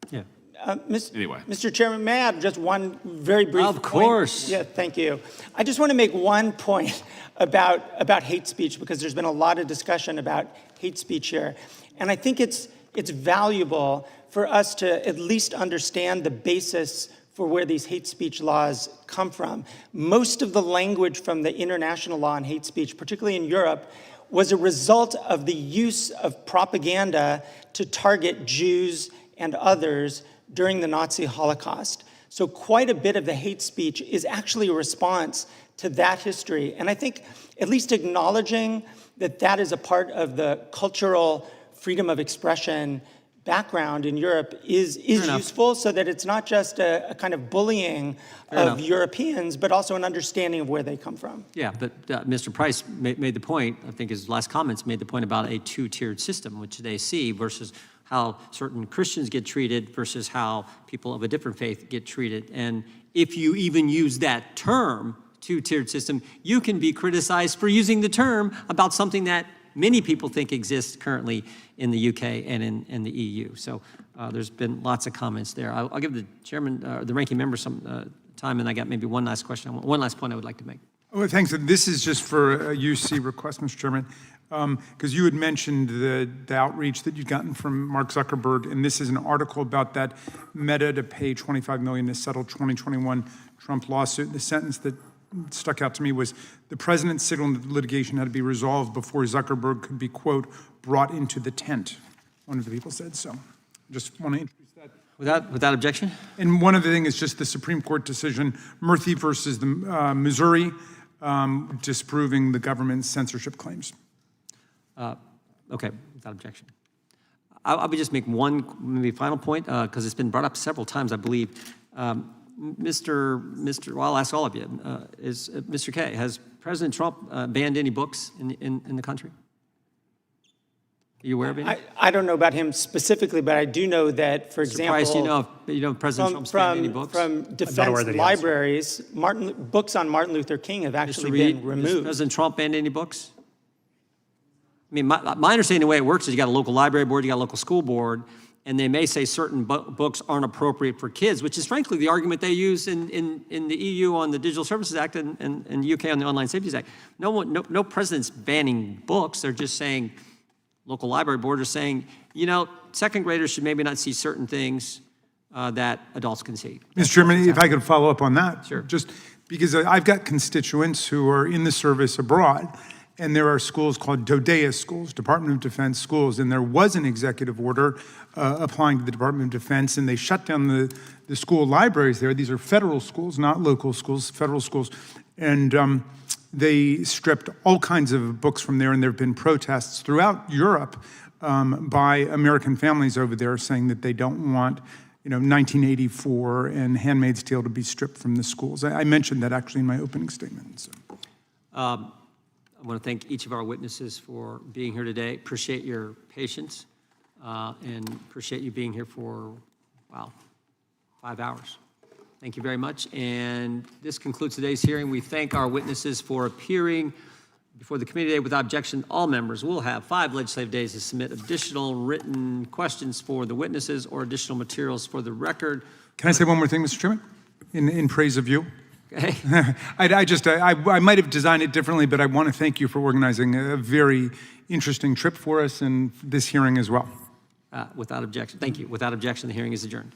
Yeah. Anyway. Mr. Chairman, may I have just one very brief Of course. point? Yeah, thank you. I just want to make one point about hate speech, because there's been a lot of discussion about hate speech here. And I think it's valuable for us to at least understand the basis for where these hate speech laws come from. Most of the language from the international law on hate speech, particularly in Europe, was a result of the use of propaganda to target Jews and others during the Nazi Holocaust. So quite a bit of the hate speech is actually a response to that history. And I think at least acknowledging that that is a part of the cultural freedom of expression background in Europe is useful, so that it's not just a kind of bullying of Europeans, but also an understanding of where they come from. Yeah, but Mr. Price made the point, I think his last comments made the point about a two-tiered system, which they see versus how certain Christians get treated versus how people of a different faith get treated. And if you even use that term, two-tiered system, you can be criticized for using the term about something that many people think exists currently in the UK and in the EU. So there's been lots of comments there. I'll give the chairman, the ranking member some time, and I got maybe one last question, one last point I would like to make. Oh, thanks. This is just for a UC request, Mr. Chairman, because you had mentioned the outreach that you'd gotten from Mark Zuckerberg, and this is an article about that Meta to pay $25 million to settle 2021 Trump lawsuit. The sentence that stuck out to me was, the president signaled that the litigation had to be resolved before Zuckerberg could be, quote, brought into the tent, one of the people said. So just want to introduce that. Without objection? And one other thing is just the Supreme Court decision, Murphy versus the Missouri, disproving the government's censorship claims. Okay, without objection. I'll just make one maybe final point, because it's been brought up several times, I believe. Well, I'll ask all of you. Mr. Kaye, has President Trump banned any books in the country? Are you aware of any? I don't know about him specifically, but I do know that, for example, Price, do you know if President Trump's banned any books? From defense libraries, books on Martin Luther King have actually been removed. Has President Trump banned any books? I mean, my understanding of the way it works is you got a local library board, you got a local school board, and they may say certain books aren't appropriate for kids, which is frankly the argument they use in the EU on the Digital Services Act and UK on the Online Safety Act. No president's banning books. They're just saying, local library board are saying, you know, second graders should maybe not see certain things that adults can see. Mr. Chairman, if I could follow up on that. Sure. Just because I've got constituents who are in the service abroad, and there are schools called DODEA schools, Department of Defense schools, and there was an executive order applying to the Department of Defense, and they shut down the school libraries there. These are federal schools, not local schools, federal schools. And they stripped all kinds of books from there, and there have been protests throughout Europe by American families over there saying that they don't want, you know, 1984 and Handmaid's Tale to be stripped from the schools. I mentioned that actually in my opening statement. So. I want to thank each of our witnesses for being here today. Appreciate your patience and appreciate you being here for, wow, 5 hours. Thank you very much. And this concludes today's hearing. We thank our witnesses for appearing before the committee today. Without objection, all members will have 5 legislative days to submit additional written questions for the witnesses or additional materials for the record. Can I say one more thing, Mr. Chairman, in praise of you? Okay. I might have designed it differently, but I want to thank you for organizing a very interesting trip for us and this hearing as well. Without objection. Thank you. Without objection, the hearing is adjourned.